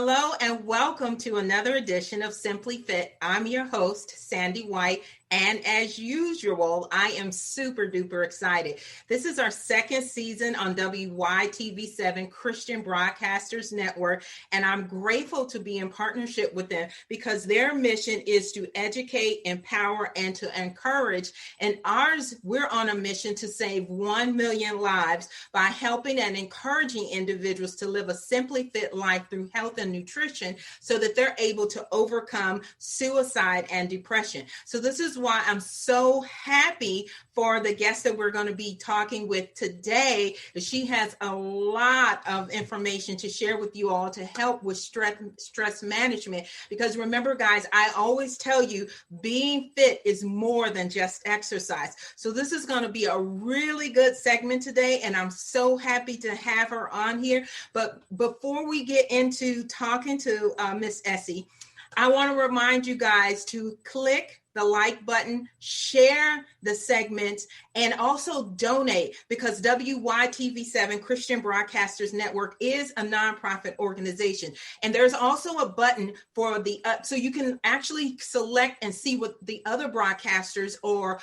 Hello and welcome to another edition of Simply Fit. I'm your host, Sandy White, and as usual, I am super duper excited. This is our second season on WYTV7 Christian Broadcasters Network, and I'm grateful to be in partnership with them because their mission is to educate, empower, and to encourage. And ours, we're on a mission to save 1 million lives by helping and encouraging individuals to live a simply fit life through health and nutrition so that they're able to overcome suicide and depression. So this is why I'm so happy for the guest that we're going to be talking with today. She has a lot of information to share with you all to help with stress management. Because remember, guys, I always tell you, being fit is more than just exercise. So this is going to be a really good segment today, and I'm so happy to have her on here. But before we get into talking to Miss Essie, I want to remind you guys to click the like button, share the segment, and also donate, because WYTV7 Christian Broadcasters Network is a nonprofit organization. And there's also a button for the, so you can actually select and see what the other broadcasters are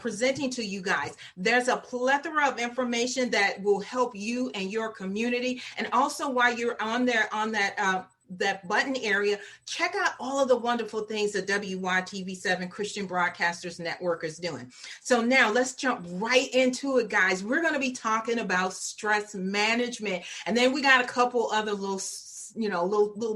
presenting to you guys. There's a plethora of information that will help you and your community. And also while you're on there, on that button area, check out all of the wonderful things that WYTV7 Christian Broadcasters Network is doing. So now let's jump right into it, guys. We're going to be talking about stress management. And then we got a couple other little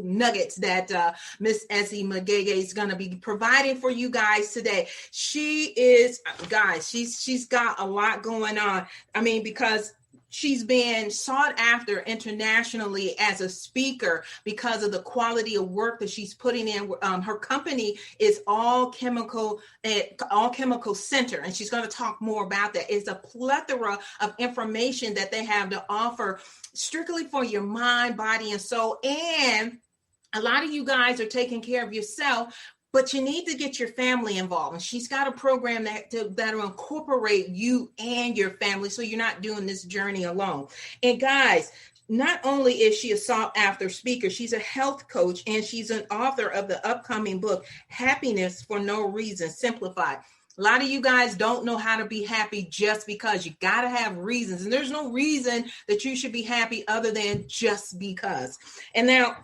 nuggets that Miss Essie Magege is going to be providing for you guys today. She is, guys, she's got a lot going on. I mean, because she's been sought after internationally as a speaker because of the quality of work that she's putting in. Her company is all chemical center, and she's going to talk more about that. It's a plethora of information that they have to offer strictly for your mind, body, and soul. And a lot of you guys are taking care of yourself, but you need to get your family involved. And she's got a program that'll incorporate you and your family so you're not doing this journey alone. And guys, not only is she a sought after speaker, she's a health coach, and she's an author of the upcoming book, Happiness for No Reason, Simplified. A lot of you guys don't know how to be happy just because. You got to have reasons. And there's no reason that you should be happy other than just because. And now,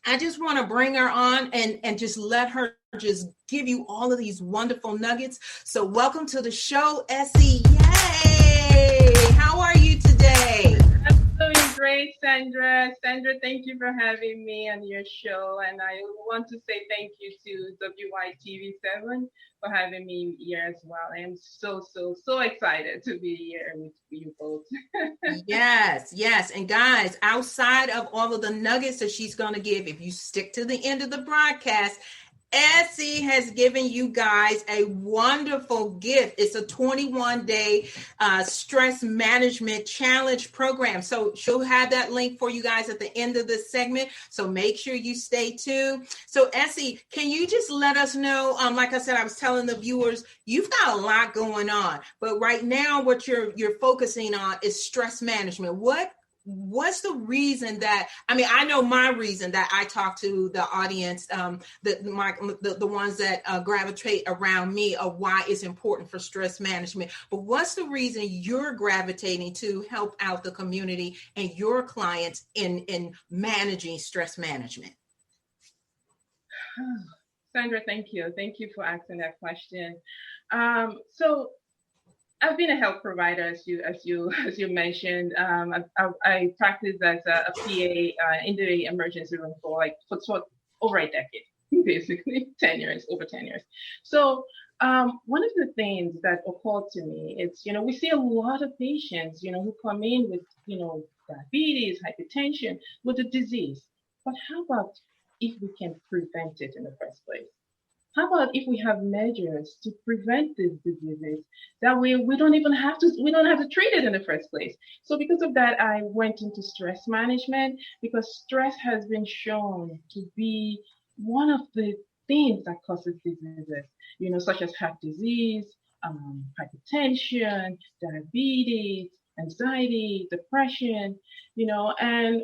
I just want to bring her on and just let her just give you all of these wonderful nuggets. So welcome to the show, Essie. Yay! How are you today? I'm doing great, Sandra. Sandra, thank you for having me on your show. And I want to say thank you to WYTV7 for having me here as well. I am so excited to be here with you both. Yes. And guys, outside of all of the nuggets that she's going to give, if you stick to the end of the broadcast, Essie has given you guys a wonderful gift. It's a 21-day stress management challenge program. So she'll have that link for you guys at the end of this segment. So make sure you stay tuned. So Essie, can you just let us know, like I said, I was telling the viewers, you've got a lot going on, but right now what you're focusing on is stress management. What's the reason that, I know my reason that I talk to the audience, the ones that gravitate around me, of why it's important for stress management. But what's the reason you're gravitating to help out the community and your clients in managing stress management? Sandra, thank you. Thank you for asking that question. So I've been a health provider, as you mentioned. I practiced as a PA in the emergency room for over a decade, basically over 10 years. So one of the things that occurred to me is, we see a lot of patients, who come in with, diabetes, hypertension, with a disease. But how about if we can prevent it in the first place? How about if we have measures to prevent these diseases? That way we don't have to treat it in the first place. So because of that, I went into stress management, because stress has been shown to be one of the things that causes diseases, such as heart disease, hypertension, diabetes, anxiety, depression, and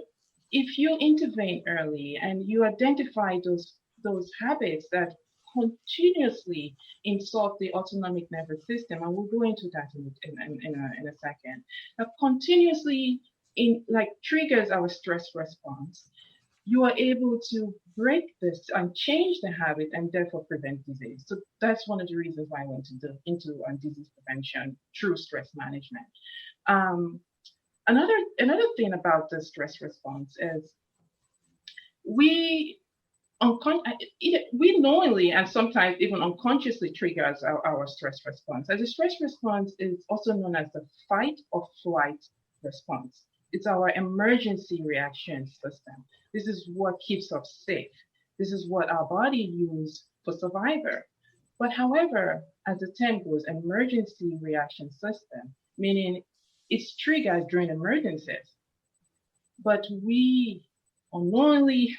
if you intervene early and you identify those habits that continuously insult the autonomic nervous system, and we'll go into that in a second, that continuously triggers our stress response, you are able to break this and change the habit and therefore prevent disease. So that's one of the reasons why I went into disease prevention through stress management. Um, another thing about the stress response is we we knowingly and sometimes even unconsciously triggers our stress response. And the stress response is also known as the fight or flight response. It's our emergency reaction system. This is what keeps us safe. This is what our body uses for survival. But however, as the term goes, emergency reaction system, meaning it's triggered during emergencies. But we unknowingly,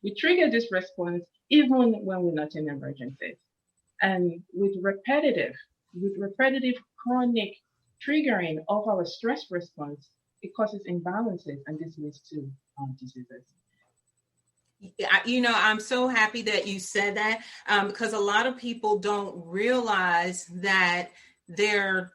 we trigger this response even when we're not in emergencies. And with repetitive chronic triggering of our stress response, it causes imbalances, and this leads to diseases. I'm so happy that you said that, because a lot of people don't realize that they're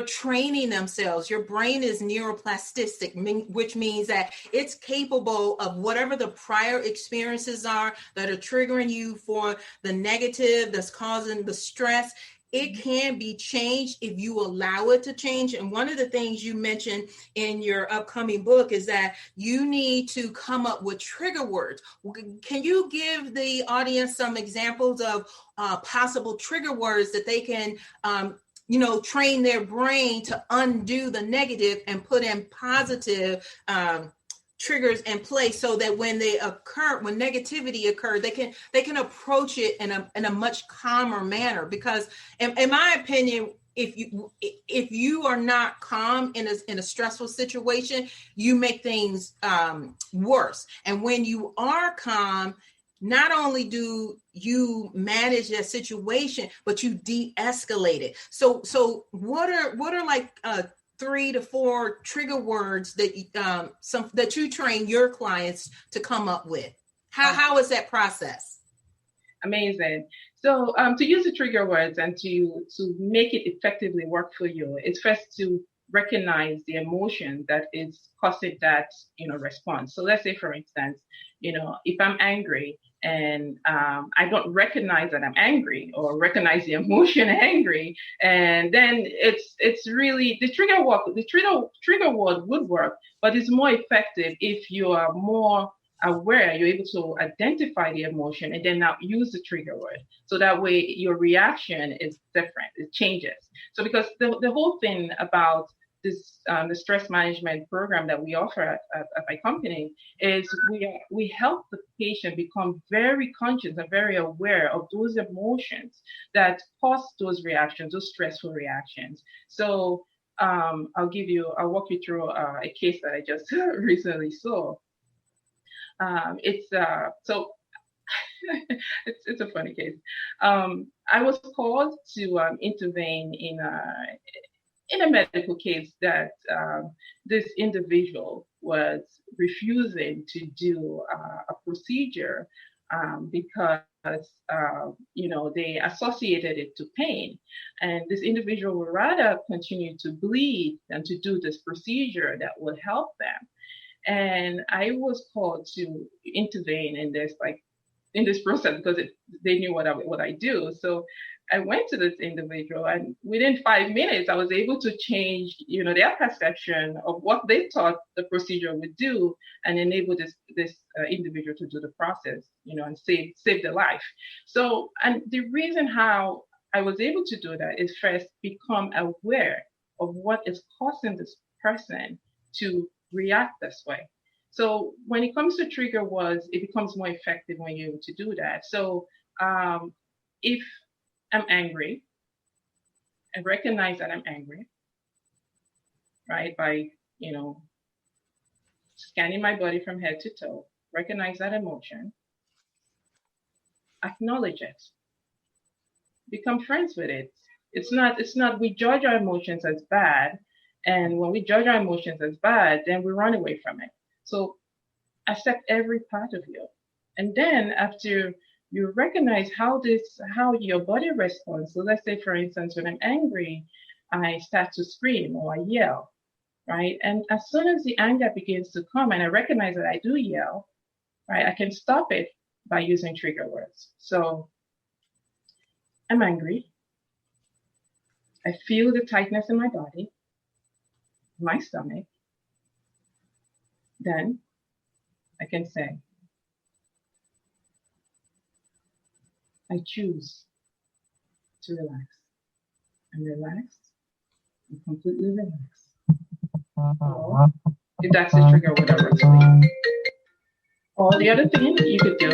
training themselves. Your brain is neuroplastic, which means that it's capable of whatever the prior experiences are that are triggering you for the negative that's causing the stress. It can be changed if you allow it to change. And one of the things you mentioned in your upcoming book is that you need to come up with trigger words. Can you give the audience some examples of possible trigger words that they can train their brain to undo the negative and put in positive triggers in place, so that when negativity occurs, they can approach it in a much calmer manner? Because in my opinion, if you are not calm in a stressful situation, you make things worse. And when you are calm, not only do you manage that situation, but you de-escalate it. So what are like 3 to 4 trigger words that you train your clients to come up with? How is that process? Amazing. So to use the trigger words and to make it effectively work for you, it's first to recognize the emotion that is causing that response. So let's say, for instance, if I'm angry and I don't recognize that I'm angry or recognize the emotion angry, and then it's really the trigger word would work, but it's more effective if you are more aware, you're able to identify the emotion and then now use the trigger word. So that way your reaction is different, it changes. So because the whole thing about this the stress management program that we offer at my company is we help the patient become very conscious and very aware of those emotions that cause those reactions, those stressful reactions. So I'll walk you through a case that I just recently saw. It's a funny case. I was called to intervene in a medical case that this individual was refusing to do a procedure because they associated it to pain, and this individual would rather continue to bleed than to do this procedure that would help them. And I was called to intervene in this process because they knew what I do. So I went to this individual, and within 5 minutes, I was able to change, their perception of what they thought the procedure would do, and enable this individual to do the process, and save their life. So, and the reason how I was able to do that is first become aware of what is causing this person to react this way. So when it comes to trigger words, it becomes more effective when you're able to do that. So if I'm angry, I recognize that I'm angry, right? By, scanning my body from head to toe, recognize that emotion, acknowledge it, become friends with it. It's not we judge our emotions as bad, And when we judge our emotions as bad, then we run away from it. So accept every part of you. And then after you recognize how your body responds. So let's say, for instance, when I'm angry, I start to scream or I yell, right? And as soon as the anger begins to come and I recognize that I do yell, right, I can stop it by using trigger words. So I'm angry. I feel the tightness in my body, my stomach. Then I can say, I choose to relax. I'm relaxed. I'm completely relaxed. Or, if that's the trigger word that works for you. Or the other thing you could do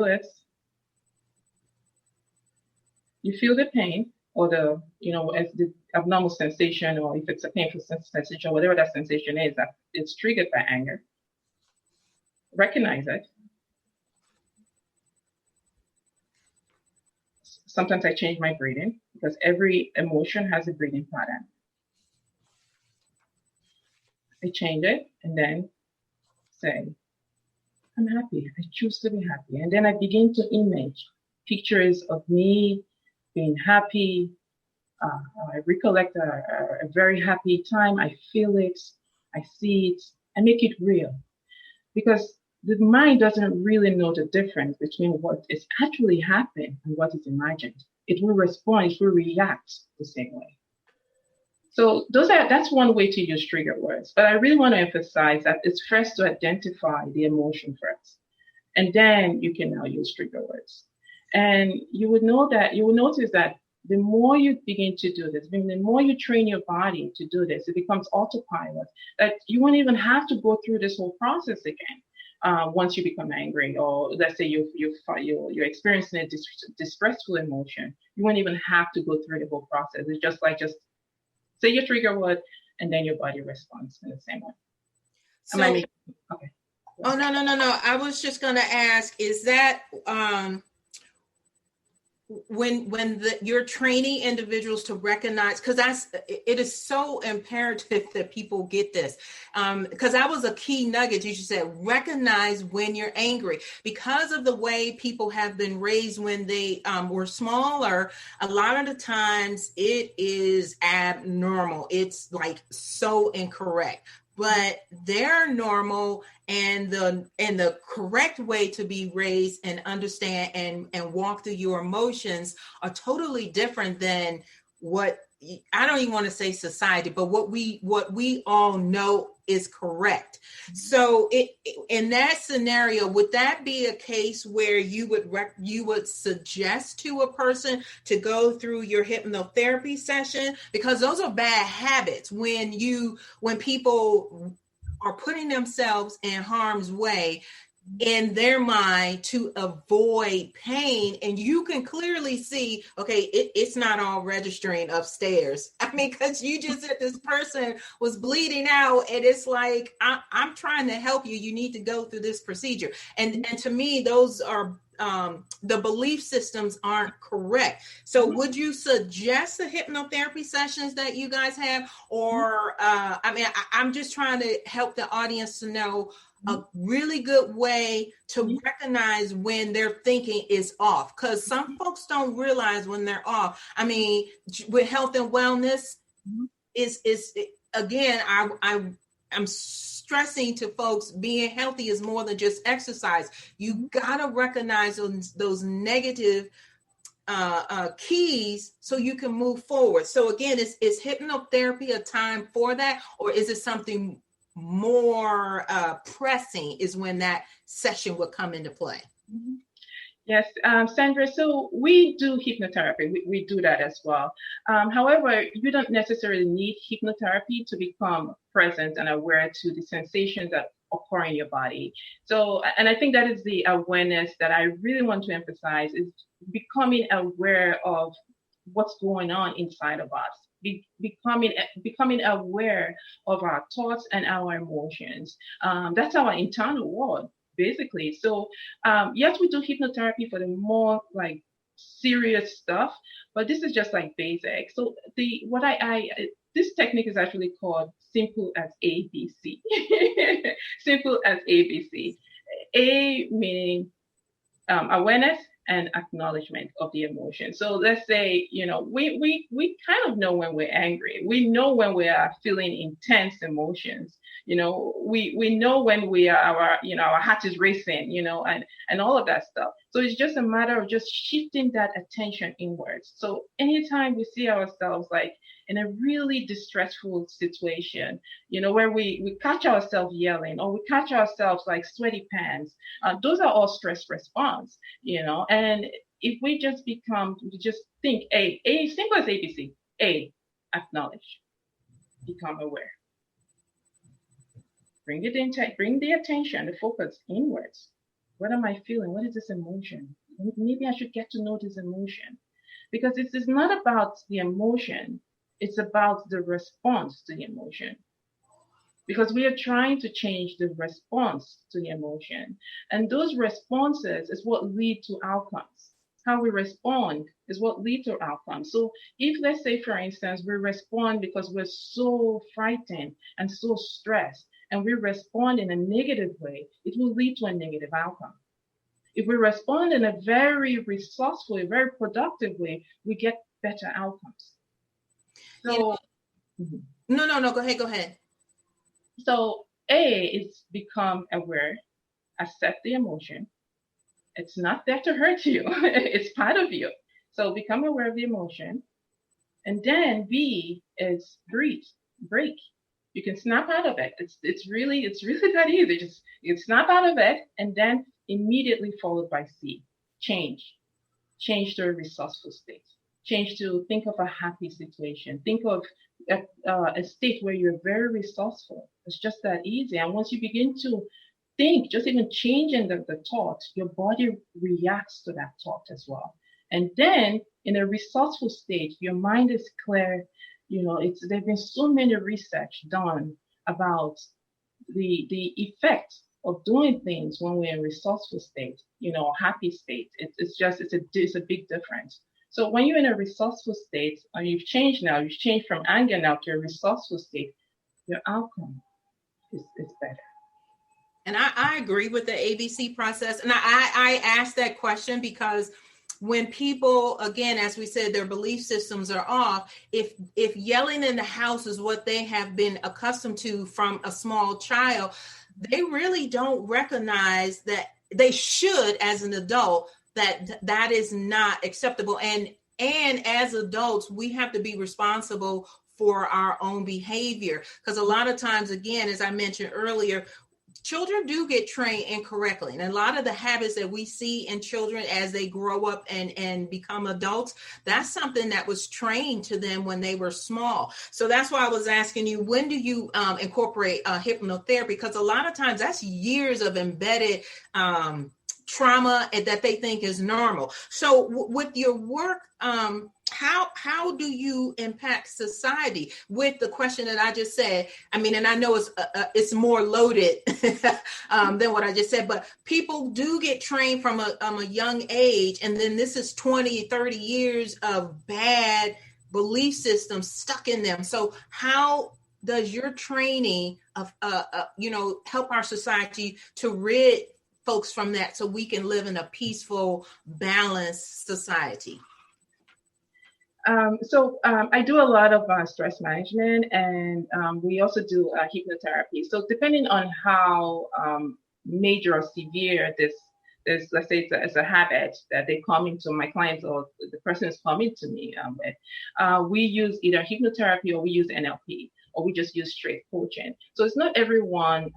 is, you feel the pain or the, as the abnormal sensation, or if it's a painful sensation, whatever that sensation is, that it's triggered by anger. Recognize it. Sometimes I change my breathing because every emotion has a breathing pattern. I change it and then say, I'm happy. I choose to be happy. And then I begin to image pictures of me being happy. I recollect a very happy time. I feel it. I see it. I make it real. Because the mind doesn't really know the difference between what is actually happening and what is imagined. It will respond, it will react the same way. So that's one way to use trigger words. But I really want to emphasize that it's first to identify the emotion first. And then you can now use trigger words. And you will notice that the more you begin to do this, the more you train your body to do this, it becomes autopilot. That you won't even have to go through this whole process again once you become angry, or let's say you're experiencing a distressful emotion. You won't even have to go through the whole process. It's just say your trigger word, and then your body responds in the same way. So, okay. Oh, no. I was just going to ask, is that when you're training individuals to recognize, because it is so imperative that people get this, because that was a key nugget. You said recognize when you're angry, because of the way people have been raised when they were smaller. A lot of the times it is abnormal. It's like so incorrect. But they're normal, and the correct way to be raised and understand and walk through your emotions are totally different than what, I don't even want to say society, but what we all know is correct. So in that scenario, would that be a case where you would suggest to a person to go through your hypnotherapy session? Because those are bad habits. When people are putting themselves in harm's way in their mind to avoid pain, and you can clearly see, okay, it's not all registering upstairs. I mean, because you just said this person was bleeding out, and it's like, I'm trying to help you. You need to go through this procedure. And to me, those are the belief systems aren't correct. So would you suggest the hypnotherapy sessions that you guys have? Or I'm just trying to help the audience to know a really good way to recognize when their thinking is off, because some folks don't realize when they're off. I mean, with health and wellness is again, I'm stressing to folks, being healthy is more than just exercise. You gotta recognize those negative keys so you can move forward. So again, is hypnotherapy a time for that, or is it something more pressing is when that session would come into play? Yes, Sandra, so we do hypnotherapy. We do that as well. However, you don't necessarily need hypnotherapy to become present and aware to the sensations that occur in your body. So, and I think that is the awareness that I really want to emphasize, is becoming aware of what's going on inside of us. Becoming aware of our thoughts and our emotions. That's our internal world, basically. So yes, we do hypnotherapy for the more like serious stuff, but this is just like basic. So this technique is actually called simple as ABC. Simple as ABC. A meaning awareness and acknowledgement of the emotion. So let's say, we kind of know when we're angry. We know when we are feeling intense emotions. We know when we are our heart is racing, and all of that stuff. So it's just a matter of just shifting that attention inwards. So anytime we see ourselves like in a really distressful situation, where we catch ourselves yelling, or we catch ourselves like sweaty pants, those are all stress response, and if we just think A, simple as ABC. A, acknowledge, become aware. Bring the attention, the focus inwards. What am I feeling? What is this emotion? Maybe I should get to know this emotion. Because it is not about the emotion, it's about the response to the emotion. Because we are trying to change the response to the emotion. And those responses is what lead to outcomes. How we respond is what leads to outcomes. So if, let's say, for instance, we respond because we're so frightened and so stressed, and we respond in a negative way, it will lead to a negative outcome. If we respond in a very resourceful, very productive way, we get better outcomes. So, No, go ahead. So A is become aware, accept the emotion. It's not there to hurt you. It's part of you. So become aware of the emotion. And then B is breathe, break. You can snap out of it. It's really that easy. Just you snap out of it, and then immediately followed by C, change to a resourceful state. Change to think of a happy situation. Think of a state where you're very resourceful. It's just that easy. And once you begin to think, just even changing the thought, your body reacts to that thought as well. And then in a resourceful state, your mind is clear. There've been so many research done about the effect of doing things when we're in resourceful state, happy state. It's a big difference. So when you're in a resourceful state, and you've changed from anger now to a resourceful state, your outcome is better. And I agree with the ABC process. And I asked that question because when people, again, as we said, their belief systems are off, if yelling in the house is what they have been accustomed to from a small child, they really don't recognize that they should, as an adult, that is not acceptable. And as adults, we have to be responsible for our own behavior. Because a lot of times, again, as I mentioned earlier, children do get trained incorrectly. And a lot of the habits that we see in children as they grow up and become adults, that's something that was trained to them when they were small. So that's why I was asking you, when do you incorporate hypnotherapy? Because a lot of times that's years of embedded trauma that they think is normal. So with your work, how do you impact society with the question that I just said? I mean, and I know it's more loaded than what I just said, but people do get trained from a young age. And then this is 20, 30 years of bad belief systems stuck in them. So how does your training of, help our society to rid folks from that so we can live in a peaceful, balanced society? I do a lot of stress management, and we also do hypnotherapy. So depending on how major or severe this, let's say it's a habit that they come into my clients or the person is coming to me with, we use either hypnotherapy or we use NLP. Or we just use straight coaching. So it's not everyone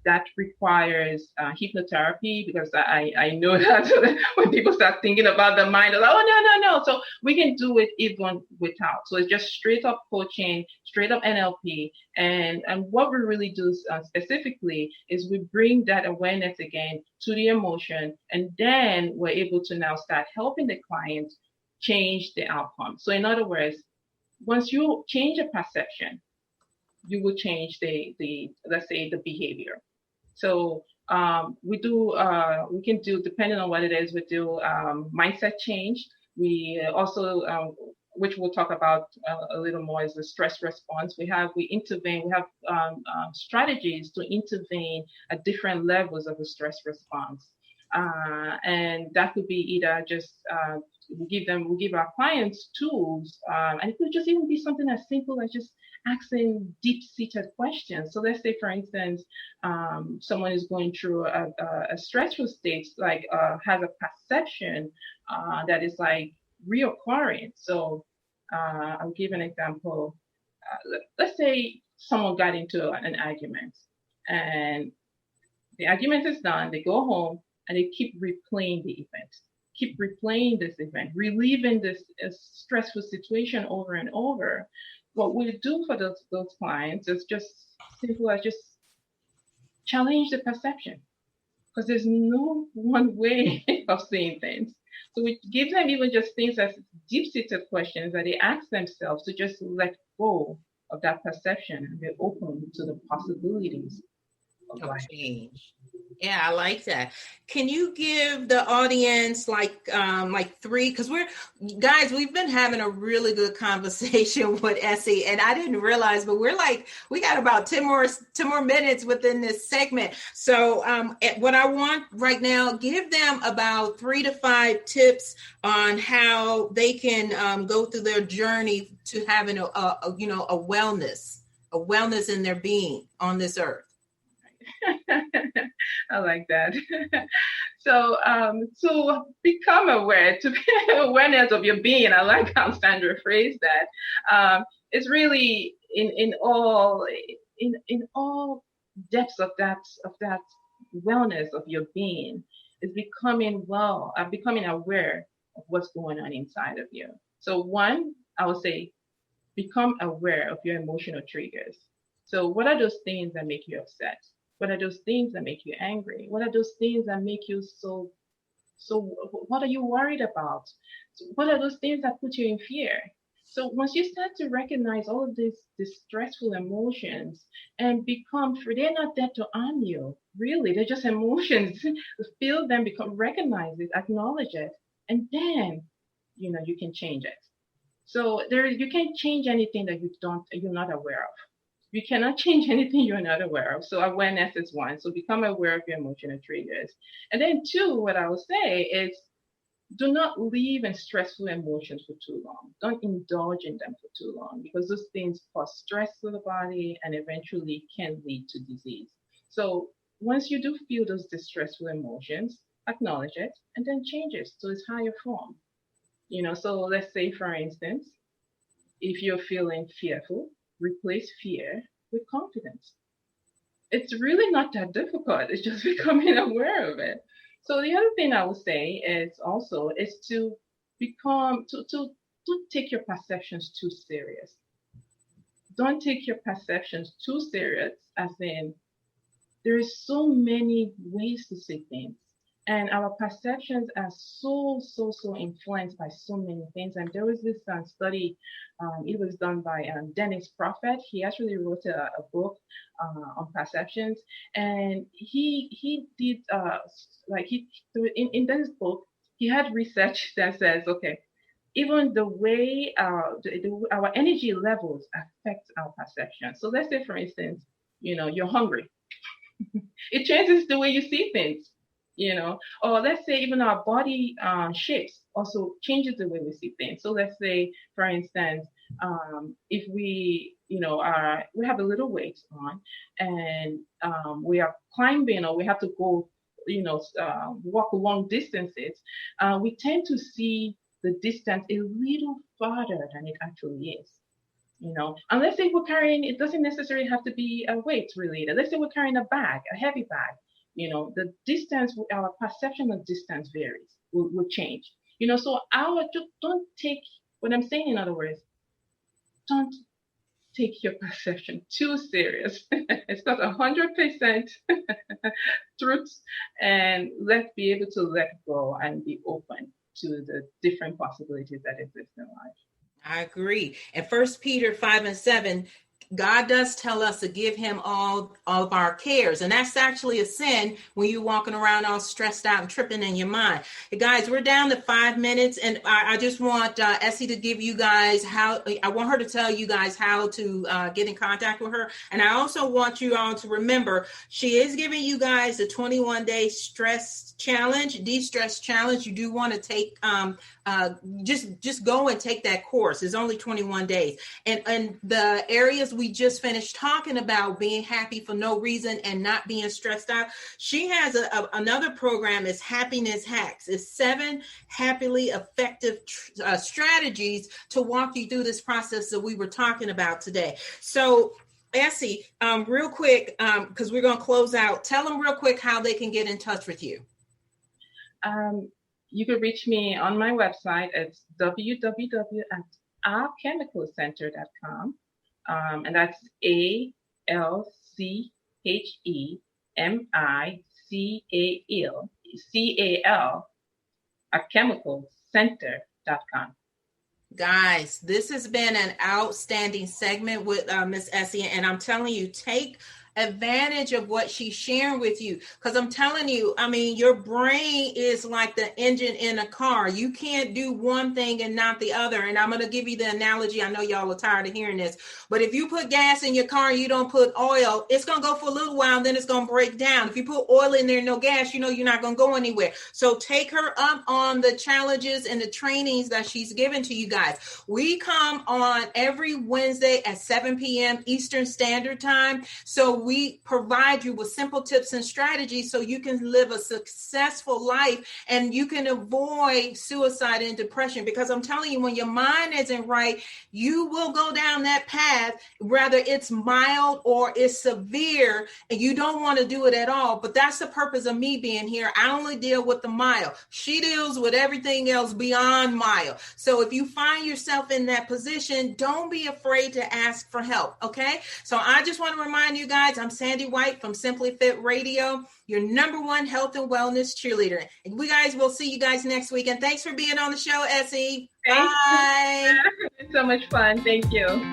that requires hypnotherapy, because I know that when people start thinking about the mind, they're like, oh, no. So we can do it even without. So it's just straight up coaching, straight up NLP. And what we really do specifically is we bring that awareness again to the emotion. And then we're able to now start helping the client change the outcome. So in other words, once you change a perception, you will change the let's say the behavior. So we can do, depending on what it is, we do mindset change. We also, which we'll talk about a little more, is the stress response. We intervene. We have strategies to intervene at different levels of the stress response, and that could be either just we give our clients tools, and it could just even be something as simple as just asking deep-seated questions. So let's say, for instance, someone is going through a stressful state, like has a perception that is like reoccurring. So I'll give an example. Let's say someone got into an argument, and the argument is done. They go home and they keep replaying the event, keep replaying this event, reliving this stressful situation over and over. What we do for those clients is just simple as just challenge the perception, because there's no one way of seeing things. So we give them even just things as deep-seated questions that they ask themselves to just let go of that perception and be open to the possibilities of life. Change. Yeah, I like that. Can you give the audience like three, because we've been having a really good conversation with Essie, and I didn't realize, but we got about 10 more minutes within this segment. So what I want right now, give them about 3 to 5 tips on how they can go through their journey to having a wellness in their being on this earth. I like that. So to become aware, to be awareness of your being. I like how Sandra phrased that. It's really in all depths of that wellness of your being is becoming aware of what's going on inside of you. So one, I would say, become aware of your emotional triggers. So what are those things that make you upset? What are those things that make you angry? What are those things that make you so what are you worried about? What are those things that put you in fear? So once you start to recognize all of these stressful emotions and become free, they're not there to harm you. Really, they're just emotions. Feel them, recognize it, acknowledge it, and then you can change it. So you can't change anything that you're not aware of. You cannot change anything you're not aware of. So awareness is one. So become aware of your emotional triggers. And then two, what I will say is, do not live in stressful emotions for too long. Don't indulge in them for too long, because those things cause stress to the body and eventually can lead to disease. So once you do feel those distressful emotions, acknowledge it and then change it to its higher form. So let's say, for instance, if you're feeling fearful, replace fear with confidence. It's really not that difficult. It's just becoming aware of it. So the other thing I would say is to don't take your perceptions too serious. Don't take your perceptions too serious, as in there is so many ways to see things. And our perceptions are so influenced by so many things. And there was this study, it was done by Dennis Prophet. He actually wrote a book on perceptions. And he did, in this book, he had research that says, okay, even the way our energy levels affect our perception. So let's say, for instance, you're hungry. It changes the way you see things. Or let's say even our body shapes also changes the way we see things. So let's say, for instance, if we have a little weight on and we are climbing, or we have to go, walk long distances, we tend to see the distance a little farther than it actually is. And let's say we're carrying, it doesn't necessarily have to be a weight related. Let's say we're carrying a heavy bag. The distance, our perception of distance varies, will change. So don't take, what I'm saying in other words, don't take your perception too serious. It's not 100% truth, and let's be able to let go and be open to the different possibilities that exist in life. I agree. And 1 Peter 5:7 God does tell us to give him all of our cares. And that's actually a sin when you're walking around all stressed out and tripping in your mind. Hey guys, we're down to 5 minutes. And I just want Essie to give you guys I want her to tell you guys how to get in contact with her. And I also want you all to remember, she is giving you guys a 21-day stress challenge, de-stress challenge. You do want to take, just go and take that course. It's only 21 days. And the areas we just finished talking about, being happy for no reason and not being stressed out, she has another program, is Happiness Hacks. It's 7 happily effective strategies to walk you through this process that we were talking about today. So Essie, real quick, because we're going to close out, tell them real quick how they can get in touch with you. You can reach me on my website. It's www.alchemicalcenter.com. And that's ALCHEMICAL, chemicalcenter.com. Guys, this has been an outstanding segment with Miss Essie, and I'm telling you, take advantage of what she's sharing with you, because I'm telling you, I mean, your brain is like the engine in a car. You can't do one thing and not the other. And I'm going to give you the analogy. I know y'all are tired of hearing this, but if you put gas in your car and you don't put oil, it's going to go for a little while, and then it's going to break down. If you put oil in there and no gas, you know you're not going to go anywhere. So take her up on the challenges and the trainings that she's given to you guys. We come on every Wednesday at 7 p.m. Eastern Standard Time. So we provide you with simple tips and strategies so you can live a successful life and you can avoid suicide and depression. Because I'm telling you, when your mind isn't right, you will go down that path, whether it's mild or it's severe, and you don't want to do it at all. But that's the purpose of me being here. I only deal with the mild. She deals with everything else beyond mild. So if you find yourself in that position, don't be afraid to ask for help. Okay. So I just want to remind you guys, I'm Sandy White from Simply Fit Radio, your #1 health and wellness cheerleader. And we guys will see you guys next week. And thanks for being on the show, Essie. Bye. It's so much fun. Thank you.